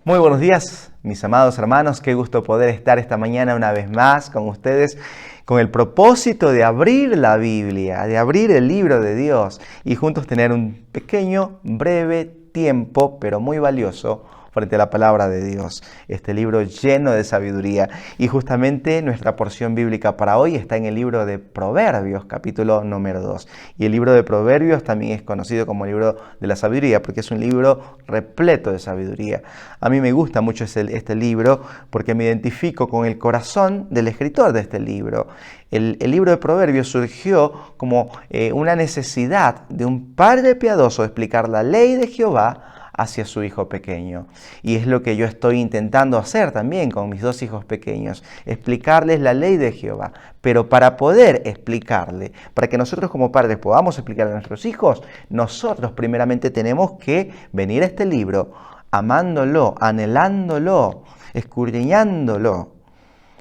Muy buenos días, mis amados hermanos. Qué gusto poder estar esta mañana una vez más con ustedes con el propósito de abrir la Biblia, de abrir el libro de Dios y juntos tener un pequeño, breve tiempo, pero muy valioso, frente a la palabra de Dios. Este libro lleno de sabiduría. Y justamente nuestra porción bíblica para hoy está en el libro de Proverbios, capítulo número 2. Y el libro de Proverbios también es conocido como el libro de la sabiduría, porque es un libro repleto de sabiduría. A mí me gusta mucho este libro porque me identifico con el corazón del escritor de este libro. El libro de Proverbios surgió como una necesidad de un padre piadoso de explicar la ley de Jehová hacia su hijo pequeño. Y es lo que yo estoy intentando hacer también con mis dos hijos pequeños, explicarles la ley de Jehová. Pero para poder explicarle, para que nosotros como padres podamos explicarle a nuestros hijos, nosotros primeramente tenemos que venir a este libro amándolo, anhelándolo, escudriñándolo,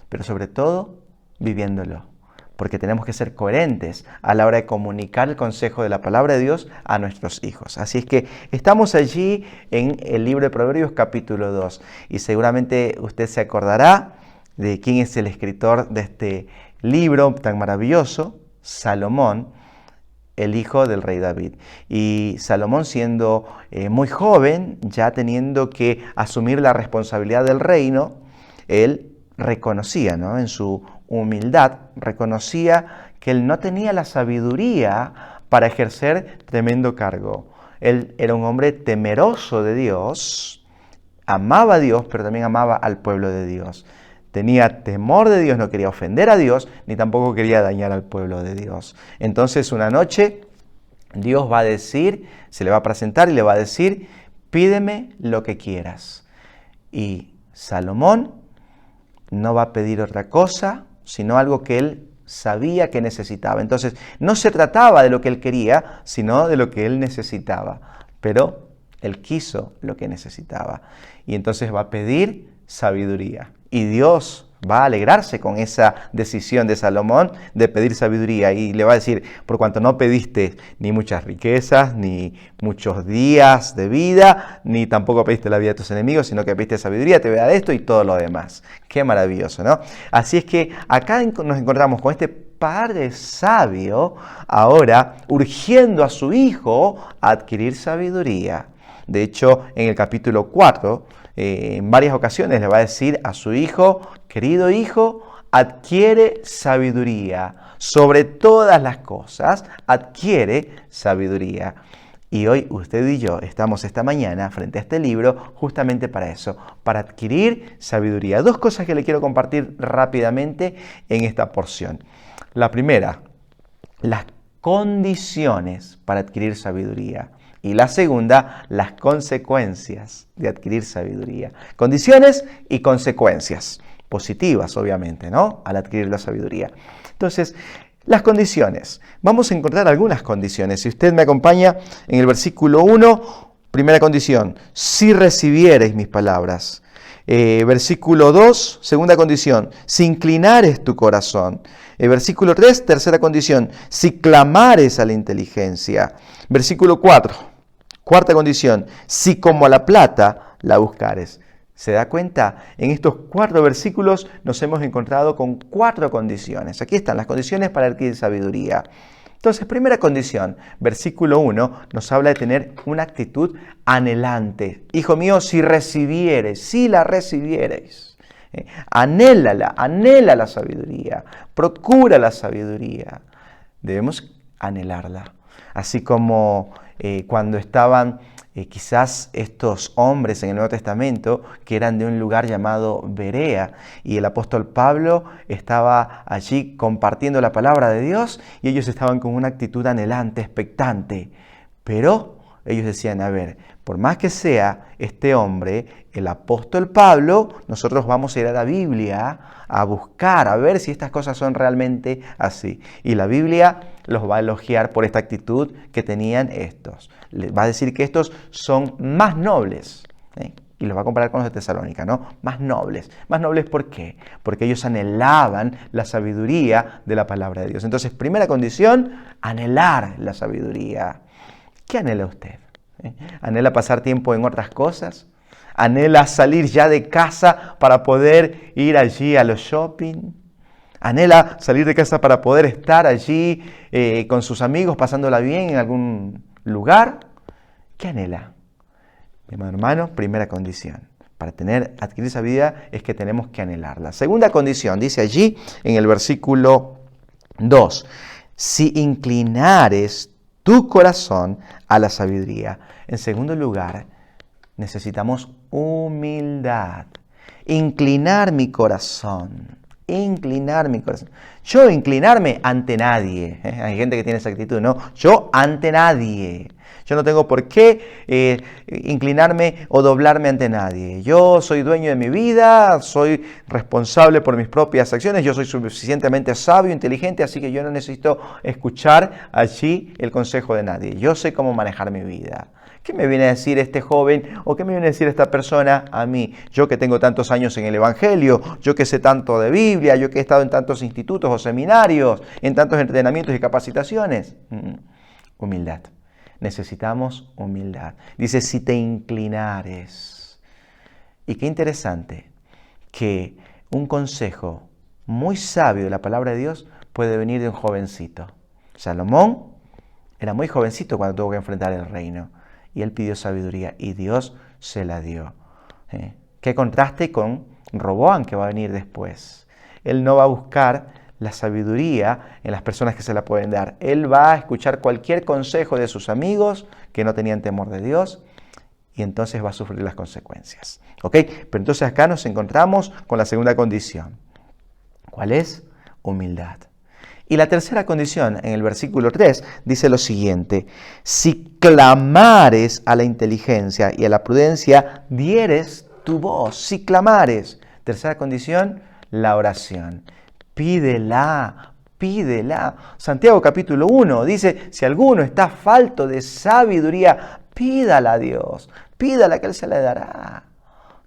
pero sobre todo viviéndolo. Porque tenemos que ser coherentes a la hora de comunicar el consejo de la palabra de Dios a nuestros hijos. Así es que estamos allí en el libro de Proverbios capítulo 2 y seguramente usted se acordará de quién es el escritor de este libro tan maravilloso, Salomón, el hijo del rey David. Y Salomón siendo muy joven, ya teniendo que asumir la responsabilidad del reino, él reconocía, ¿no?, en su humildad, reconocía que él no tenía la sabiduría para ejercer tremendo cargo. Él era un hombre temeroso de Dios, amaba a Dios, pero también amaba al pueblo de Dios. Tenía temor de Dios, no quería ofender a Dios, ni tampoco quería dañar al pueblo de Dios. Entonces una noche Dios va a decir, se le va a presentar y le va a decir, pídeme lo que quieras. Y Salomón no va a pedir otra cosa, sino algo que él sabía que necesitaba. Entonces, no se trataba de lo que él quería, sino de lo que él necesitaba. Pero él quiso lo que necesitaba. Y entonces va a pedir sabiduría. Y Dios va a alegrarse con esa decisión de Salomón de pedir sabiduría y le va a decir, por cuanto no pediste ni muchas riquezas, ni muchos días de vida, ni tampoco pediste la vida de tus enemigos, sino que pediste sabiduría, te voy a dar esto y todo lo demás. Qué maravilloso, ¿no? Así es que acá nos encontramos con este padre sabio, ahora urgiendo a su hijo a adquirir sabiduría. De hecho, en el capítulo 4, en varias ocasiones le va a decir a su hijo, querido hijo, adquiere sabiduría. Sobre todas las cosas, adquiere sabiduría. Y hoy usted y yo estamos esta mañana frente a este libro justamente para eso, para adquirir sabiduría. Dos cosas que le quiero compartir rápidamente en esta porción. La primera, las condiciones para adquirir sabiduría. Y la segunda, las consecuencias de adquirir sabiduría. Condiciones y consecuencias. Positivas, obviamente, ¿no?, al adquirir la sabiduría. Entonces, las condiciones. Vamos a encontrar algunas condiciones. Si usted me acompaña en el versículo 1, primera condición, si recibiereis mis palabras. Versículo 2, segunda condición, si inclinares tu corazón. Versículo 3, tercera condición, si clamares a la inteligencia. Versículo 4, cuarta condición, si como a la plata la buscares. ¿Se da cuenta? En estos 4 versículos nos hemos encontrado con 4 condiciones. Aquí están las condiciones para adquirir sabiduría. Entonces, primera condición, versículo 1, nos habla de tener una actitud anhelante. Hijo mío, si recibieres, si la recibieres, anhélala, anhela la sabiduría, procura la sabiduría. Debemos anhelarla. Así como cuando estaban quizás estos hombres en el Nuevo Testamento que eran de un lugar llamado Berea y el apóstol Pablo estaba allí compartiendo la palabra de Dios y ellos estaban con una actitud anhelante, expectante, pero ellos decían, a ver, por más que sea este hombre, el apóstol Pablo, nosotros vamos a ir a la Biblia a buscar, a ver si estas cosas son realmente así. Y la Biblia los va a elogiar por esta actitud que tenían estos. Les va a decir que estos son más nobles, y los va a comparar con los de Tesalónica, ¿no? Más nobles. ¿Más nobles por qué? Porque ellos anhelaban la sabiduría de la palabra de Dios. Entonces, primera condición, anhelar la sabiduría. ¿Qué anhela usted? ¿Anhela pasar tiempo en otras cosas? Anhela salir ya de casa para poder ir allí a los shopping. Anhela salir de casa para poder estar allí con sus amigos, pasándola bien en algún lugar. ¿Qué anhela? Mi hermano, primera condición. Para adquirir esa vida es que tenemos que anhelarla. Segunda condición, dice allí en el versículo 2. Si inclinares tu corazón a la sabiduría. En segundo lugar, necesitamos humildad. Inclinar mi corazón. Inclinar mi corazón. Yo inclinarme ante nadie. Hay gente que tiene esa actitud, ¿no? Yo ante nadie. Yo no tengo por qué inclinarme o doblarme ante nadie. Yo soy dueño de mi vida, soy responsable por mis propias acciones, yo soy suficientemente sabio, inteligente, así que yo no necesito escuchar allí el consejo de nadie. Yo sé cómo manejar mi vida. ¿Qué me viene a decir este joven o qué me viene a decir esta persona a mí? Yo que tengo tantos años en el Evangelio, yo que sé tanto de Biblia, yo que he estado en tantos institutos o seminarios, en tantos entrenamientos y capacitaciones. Humildad. Necesitamos humildad. Dice, si te inclinares. Y qué interesante que un consejo muy sabio de la palabra de Dios puede venir de un jovencito. Salomón era muy jovencito cuando tuvo que enfrentar el reino. Y él pidió sabiduría y Dios se la dio. Qué contraste con Roboam, que va a venir después. Él no va a buscar la sabiduría en las personas que se la pueden dar. Él va a escuchar cualquier consejo de sus amigos que no tenían temor de Dios y entonces va a sufrir las consecuencias. ¿Ok? Pero entonces acá nos encontramos con la segunda condición. ¿Cuál es? Humildad. Y la tercera condición, en el versículo 3, dice lo siguiente: si clamares a la inteligencia y a la prudencia, dieres tu voz. Si clamares. Tercera condición, la oración. Pídela, pídela. Santiago capítulo 1 dice, si alguno está falto de sabiduría, pídala a Dios. Pídala que Él se la dará.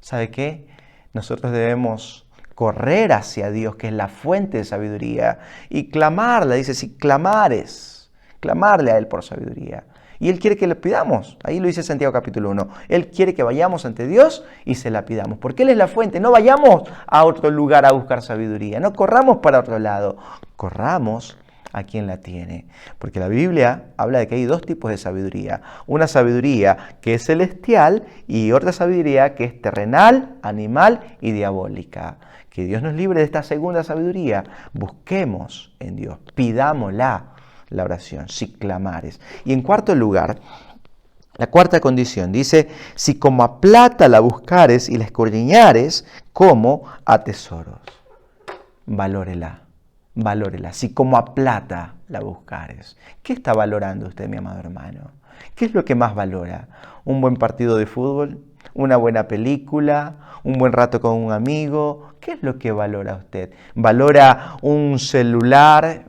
¿Sabe qué? Nosotros debemos correr hacia Dios, que es la fuente de sabiduría, y clamarla. Dice, si clamares, clamarle a Él por sabiduría. Y Él quiere que le pidamos. Ahí lo dice Santiago capítulo 1. Él quiere que vayamos ante Dios y se la pidamos. Porque Él es la fuente. No vayamos a otro lugar a buscar sabiduría. No corramos para otro lado. Corramos a quien la tiene. Porque la Biblia habla de que hay dos tipos de sabiduría. Una sabiduría que es celestial y otra sabiduría que es terrenal, animal y diabólica. Que Dios nos libre de esta segunda sabiduría. Busquemos en Dios. Pidámosla. La oración, si clamares. Y en cuarto lugar, la cuarta condición dice, si como a plata la buscares y la escudriñares, como a tesoros. Valórela, valórela. Si como a plata la buscares. ¿Qué está valorando usted, mi amado hermano? ¿Qué es lo que más valora? ¿Un buen partido de fútbol? ¿Una buena película? ¿Un buen rato con un amigo? ¿Qué es lo que valora usted? ¿Valora un celular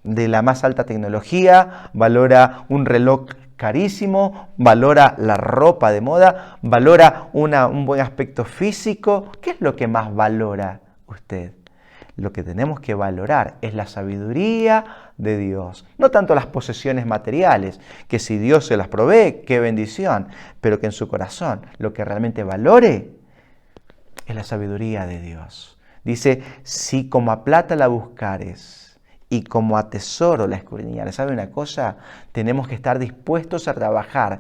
de la más alta tecnología? ¿Valora un reloj carísimo? ¿Valora la ropa de moda? ¿Valora un buen aspecto físico? ¿Qué es lo que más valora usted? Lo que tenemos que valorar es la sabiduría de Dios. No tanto las posesiones materiales, que si Dios se las provee, qué bendición, pero que en su corazón lo que realmente valore es la sabiduría de Dios. Dice, si como a plata la buscares, y como a tesoro la escudriñares. ¿Sabe una cosa? Tenemos que estar dispuestos a trabajar.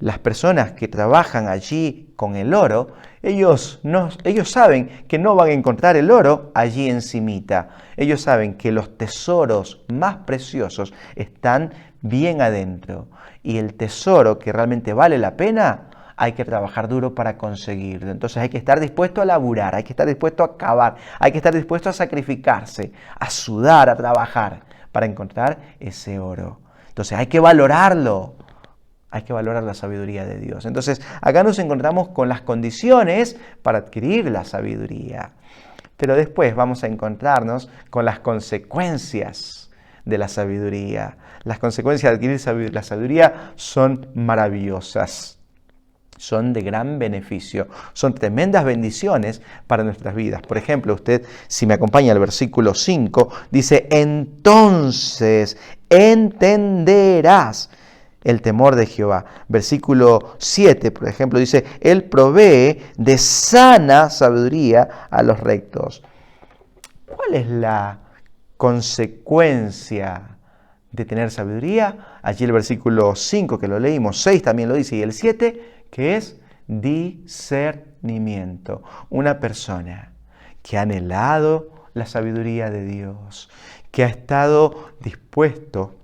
Las personas que trabajan allí con el oro, ellos saben que no van a encontrar el oro allí encimita. Ellos saben que los tesoros más preciosos están bien adentro. Y el tesoro que realmente vale la pena, hay que trabajar duro para conseguirlo. Entonces hay que estar dispuesto a laburar, hay que estar dispuesto a cavar, hay que estar dispuesto a sacrificarse, a sudar, a trabajar para encontrar ese oro. Entonces hay que valorarlo, hay que valorar la sabiduría de Dios. Entonces acá nos encontramos con las condiciones para adquirir la sabiduría. Pero después vamos a encontrarnos con las consecuencias de la sabiduría. Las consecuencias de adquirir la sabiduría son maravillosas. Son de gran beneficio, son tremendas bendiciones para nuestras vidas. Por ejemplo, usted, si me acompaña al versículo 5, dice, entonces entenderás el temor de Jehová. Versículo 7, por ejemplo, dice, Él provee de sana sabiduría a los rectos. ¿Cuál es la consecuencia de tener sabiduría? Allí el versículo 5 que lo leímos, 6 también lo dice, y el 7, que es discernimiento. Una persona que ha anhelado la sabiduría de Dios, que ha estado dispuesto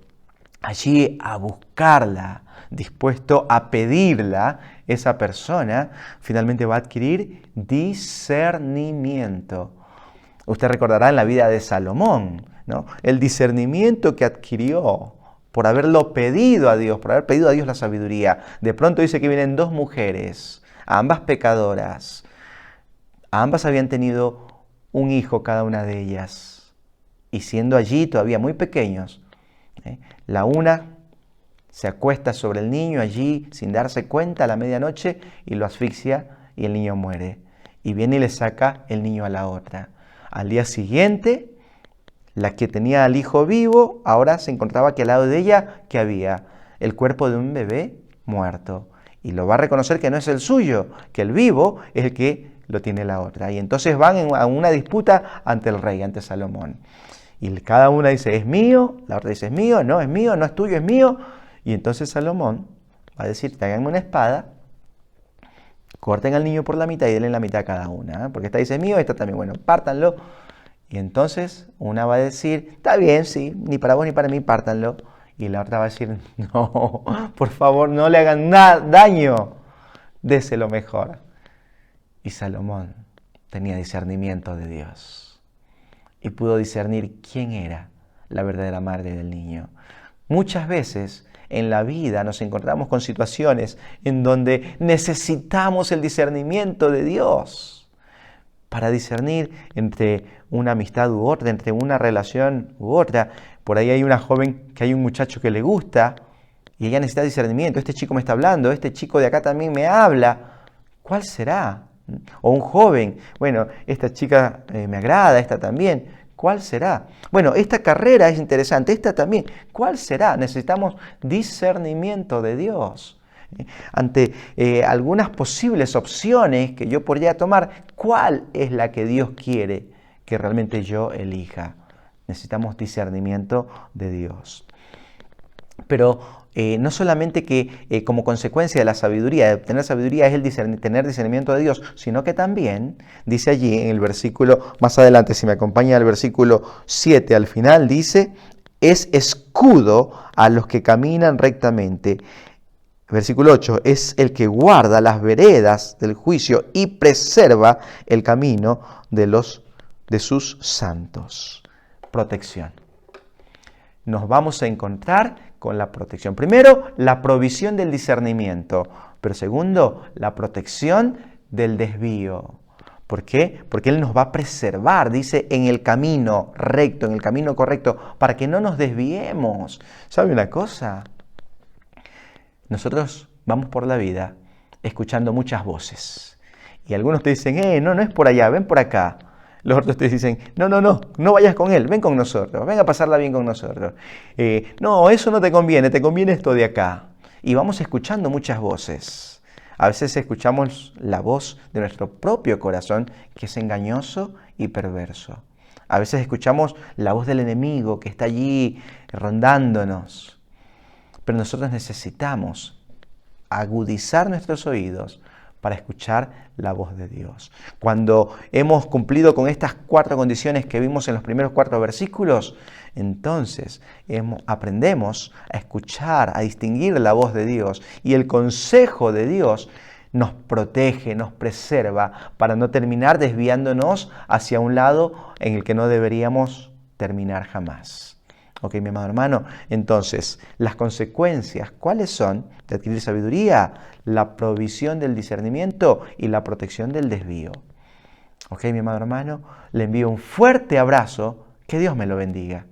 allí a buscarla, dispuesto a pedirla, esa persona finalmente va a adquirir discernimiento. Usted recordará en la vida de Salomón, ¿no? El discernimiento que adquirió por haberlo pedido a Dios, por haber pedido a Dios la sabiduría. De pronto dice que vienen dos mujeres, ambas pecadoras. Ambas habían tenido un hijo cada una de ellas. Y siendo allí todavía muy pequeños, la una se acuesta sobre el niño allí sin darse cuenta a la medianoche y lo asfixia y el niño muere. Y viene y le saca el niño a la otra. Al día siguiente, la que tenía al hijo vivo, ahora se encontraba que al lado de ella, que había el cuerpo de un bebé muerto. Y lo va a reconocer que no es el suyo, que el vivo es el que lo tiene la otra. Y entonces van a una disputa ante el rey, ante Salomón. Y cada una dice, es mío, la otra dice, es mío, no es tuyo, es mío. Y entonces Salomón va a decir, tráiganme una espada, corten al niño por la mitad y denle la mitad a cada una. Porque esta dice, es mío, esta también, bueno, pártanlo. Y entonces una va a decir, está bien, sí, ni para vos ni para mí, pártanlo. Y la otra va a decir, no, por favor, no le hagan daño, déselo mejor. Y Salomón tenía discernimiento de Dios y pudo discernir quién era la verdadera madre del niño. Muchas veces en la vida nos encontramos con situaciones en donde necesitamos el discernimiento de Dios para discernir entre una amistad u otra, entre una relación u otra. Por ahí hay una joven que hay un muchacho que le gusta y ella necesita discernimiento. Este chico me está hablando, este chico de acá también me habla. ¿Cuál será? O un joven, bueno, esta chica me agrada, esta también. ¿Cuál será? Bueno, esta carrera es interesante, esta también. ¿Cuál será? Necesitamos discernimiento de Dios. Ante algunas posibles opciones que yo podría tomar, ¿cuál es la que Dios quiere que realmente yo elija? Necesitamos discernimiento de Dios. Pero no solamente que como consecuencia de la sabiduría, de obtener sabiduría es el tener discernimiento de Dios, sino que también, dice allí en el versículo, más adelante, si me acompaña el versículo 7 al final, dice, es escudo a los que caminan rectamente. Versículo 8, es el que guarda las veredas del juicio y preserva el camino de sus santos. Protección. Nos vamos a encontrar con la protección. Primero, la provisión del discernimiento, pero segundo, la protección del desvío. ¿Por qué? Porque Él nos va a preservar, dice, en el camino recto, en el camino correcto, para que no nos desviemos. ¿Sabe una cosa? Nosotros vamos por la vida escuchando muchas voces. Y algunos te dicen, no es por allá, ven por acá. Los otros te dicen, no vayas con él, ven con nosotros, ven a pasarla bien con nosotros. No, eso no te conviene esto de acá. Y vamos escuchando muchas voces. A veces escuchamos la voz de nuestro propio corazón, que es engañoso y perverso. A veces escuchamos la voz del enemigo que está allí rondándonos. Pero nosotros necesitamos agudizar nuestros oídos para escuchar la voz de Dios. Cuando hemos cumplido con estas 4 condiciones que vimos en los primeros 4 versículos, entonces aprendemos a escuchar, a distinguir la voz de Dios, y el consejo de Dios nos protege, nos preserva para no terminar desviándonos hacia un lado en el que no deberíamos terminar jamás. Ok, mi amado hermano, entonces, las consecuencias, ¿cuáles son de adquirir sabiduría? La provisión del discernimiento y la protección del desvío. Ok, mi amado hermano, le envío un fuerte abrazo, que Dios me lo bendiga.